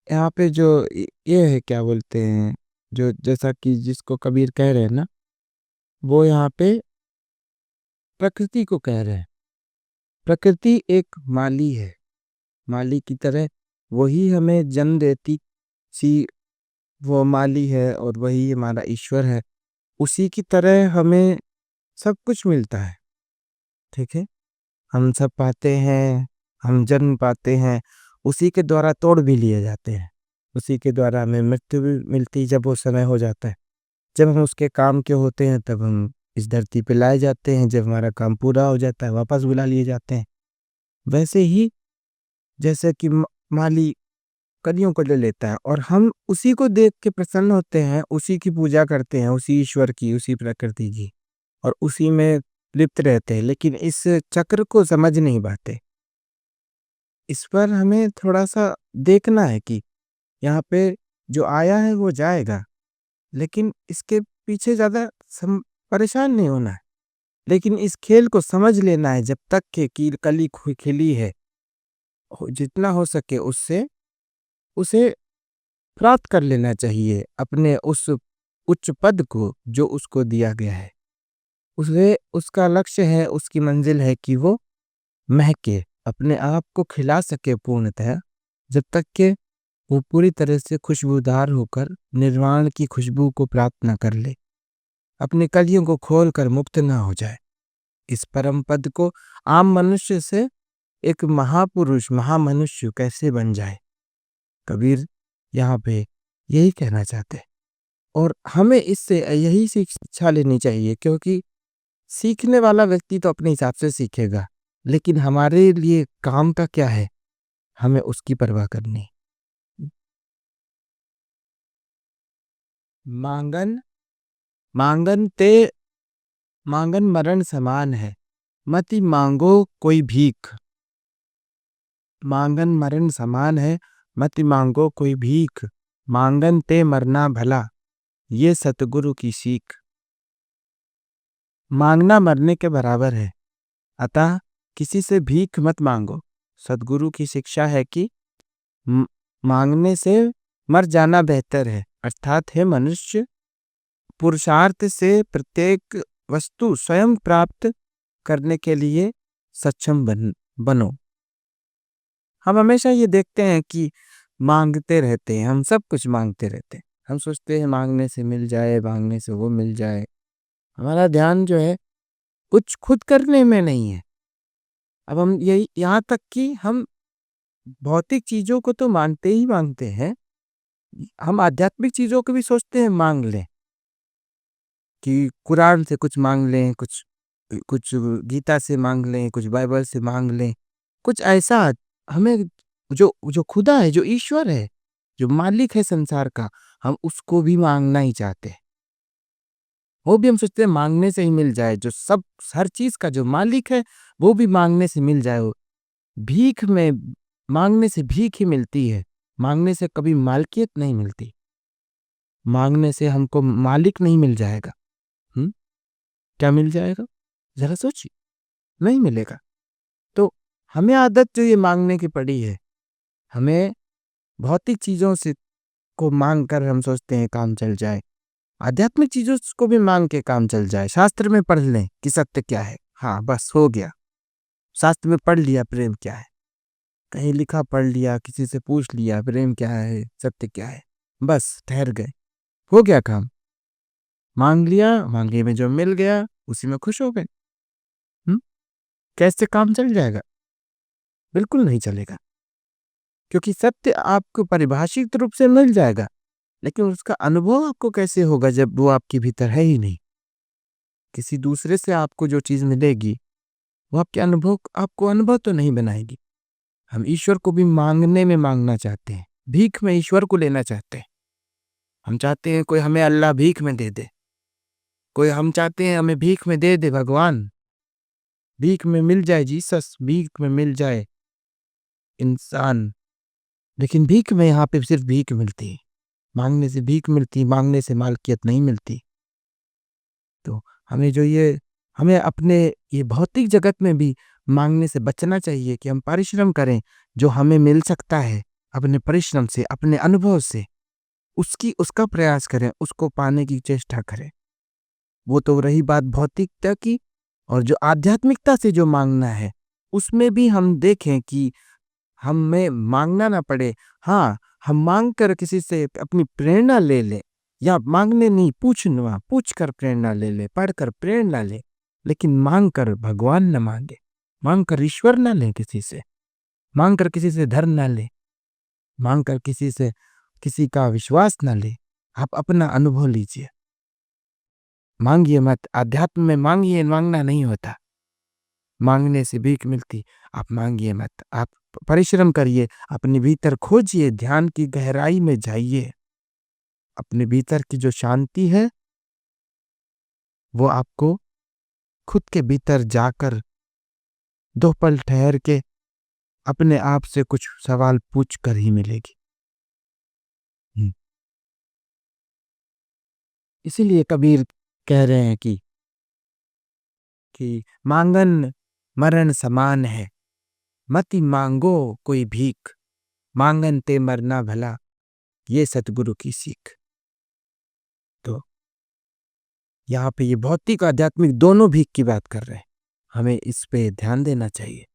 यहाँ पे जो ये है, क्या बोलते हैं, जो जैसा कि जिसको कबीर कह रहे हैं ना, वो यहाँ पे प्रकृति को कह रहे हैं। प्रकृति एक माली है, माली की तरह वही हमें जन्म देती सी, वो माली है और वही हमारा ईश्वर है। उसी की तरह हमें सब कुछ मिलता है। ठीक है, हम सब पाते हैं, हम जन्म पाते हैं, उसी के द्वारा तोड़ भी लिए जाते हैं। उसी के द्वारा हमें मृत्यु भी मिलती जब वो समय हो जाता है। जब हम उसके काम के होते हैं तब हम इस धरती पे लाए जाते हैं, जब हमारा काम पूरा हो जाता है वापस बुला लिए जाते हैं। वैसे ही जैसे कि माली कलियों को ले लेता है और हम उसी को देख के प्रसन्न होते हैं, उसी की पूजा करते हैं, उसी ईश्वर की, उसी प्रकृति की, और उसी में लिप्त रहते हैं, लेकिन इस चक्र को समझ नहीं पाते। इस पर हमें थोड़ा सा देखना है कि यहाँ पे जो आया है वो जाएगा, लेकिन इसके पीछे ज्यादा परेशान नहीं होना है। लेकिन इस खेल को समझ लेना है जब तक के की कली खिली है, जितना हो सके उससे उसे प्राप्त कर लेना चाहिए, अपने उस उच्च पद को जो उसको दिया गया है। उसे उसका लक्ष्य है, उसकी मंजिल है कि वो महके, अपने आप को खिला सके पूर्णतः, जब तक के वो पूरी तरह से खुशबूदार होकर निर्वाण की खुशबू को प्राप्त न कर ले, अपने कलियों को खोल कर मुक्त न हो जाए। इस परम पद को आम मनुष्य से एक महापुरुष, महामनुष्य कैसे बन जाए, कबीर यहाँ पे यही कहना चाहते हैं। और हमें इससे यही शिक्षा लेनी चाहिए, क्योंकि सीखने वाला व्यक्ति तो अपने हिसाब से सीखेगा, लेकिन हमारे लिए काम का क्या है, हमें उसकी परवाह करनी। मांगन मांगन ते मांगन मरण समान है, मति मांगो कोई भीख। मांगन मरण समान है, मति मांगो कोई भीख। मांगन ते मरना भला, ये सतगुरु की सीख। मांगना मरने के बराबर है, अतः किसी से भीख मत मांगो। सतगुरु की शिक्षा है कि मांगने से मर जाना बेहतर है, अर्थात है मनुष्य, पुरुषार्थ से प्रत्येक वस्तु स्वयं प्राप्त करने के लिए सक्षम बनो। हम हमेशा ये देखते हैं कि मांगते रहते हैं, हम सब कुछ मांगते रहते हैं। हम सोचते हैं मांगने से मिल जाए, मांगने से वो मिल जाए। हमारा ध्यान जो है कुछ खुद करने में नहीं है। अब हम यही यहाँ तक कि हम भौतिक चीजों को तो मांगते ही मांगते हैं, हम आध्यात्मिक चीजों को भी सोचते हैं मांग लें, कि कुरान से कुछ मांग लें, कुछ कुछ गीता से मांग लें, कुछ बाइबल से मांग लें, कुछ ऐसा हमें, जो जो खुदा है, जो ईश्वर है, जो मालिक है संसार का, हम उसको भी मांगना ही चाहते हैं। वो भी हम सोचते हैं मांगने से ही मिल जाए, जो सब हर चीज का जो मालिक है वो भी मांगने से मिल जाए। वो भीख में, मांगने से भीख ही मिलती है, मांगने से कभी मालकियत नहीं मिलती, मांगने से हमको मालिक नहीं मिल जाएगा। हम्म क्या मिल जाएगा, जरा सोचिए, नहीं मिलेगा। तो हमें आदत जो ये मांगने की पड़ी है, हमें भौतिक चीजों से को मांग कर हम सोचते हैं काम चल जाए, आध्यात्मिक चीजों को भी मांग के काम चल जाए। शास्त्र में पढ़ लें कि सत्य क्या है, हाँ बस हो गया। शास्त्र में पढ़ लिया प्रेम क्या है, कहीं लिखा पढ़ लिया, किसी से पूछ लिया प्रेम क्या है, सत्य क्या है, बस ठहर गए, हो गया काम। मांग लिया, मांगे में जो मिल गया उसी में खुश हो गए। हम्म कैसे काम चल जाएगा? बिल्कुल नहीं चलेगा, क्योंकि सत्य आपको परिभाषित रूप से मिल जाएगा, लेकिन उसका अनुभव आपको कैसे होगा जब वो आपके भीतर है ही नहीं। किसी दूसरे से आपको जो चीज मिलेगी वो आपको अनुभव तो नहीं बनाएगी। हम ईश्वर को भी मांगने में मांगना चाहते हैं, भीख में ईश्वर को लेना चाहते हैं। हम चाहते हैं कोई हमें अल्लाह भीख में दे दे, कोई हम चाहते हैं हमें भीख में दे दे भगवान, भीख में मिल जाए जीसस, भीख में मिल जाए इंसान। लेकिन भीख में यहाँ पे सिर्फ भीख मिलती है, मांगने से भीख मिलती, मांगने से मालकियत नहीं मिलती। तो हमें जो ये हमें अपने ये भौतिक जगत में भी मांगने से बचना चाहिए, कि हम परिश्रम करें जो हमें मिल सकता है, अपने परिश्रम से, अपने अनुभव से उसका प्रयास करें, उसको पाने की चेष्टा करें। वो तो रही बात भौतिकता की। और जो आध्यात्मिकता से जो मांगना है, उसमें भी हम देखें कि हमें मांगना ना पड़े। हाँ, हम मांग कर किसी से अपनी प्रेरणा ले लें, या मांगने नहीं, पूछ कर प्रेरणा ले ले, पढ़ कर प्रेरणा ले, लेकिन मांग कर भगवान न मांगे, मांग कर ईश्वर न ले, किसी से मांग कर किसी से धर्म न ले, मांग कर किसी से किसी का विश्वास न ले। आप अपना अनुभव लीजिए, मांगिए मत। अध्यात्म में मांगिए, मांगना नहीं होता, मांगने से भीख मिलती। आप मांगिए मत, आप परिश्रम करिए, अपने भीतर खोजिए, ध्यान की गहराई में जाइए। अपने भीतर की जो शांति है, वो आपको खुद के भीतर जाकर 2 पल ठहर के अपने आप से कुछ सवाल पूछ कर ही मिलेगी। इसीलिए कबीर कह रहे हैं कि मांगन मरण समान है, मति मांगो कोई भीख, मांगन ते मरना भला, ये सतगुरु की सीख। तो यहाँ पे ये भौतिक आध्यात्मिक दोनों भीख की बात कर रहे हैं, हमें इस पे ध्यान देना चाहिए।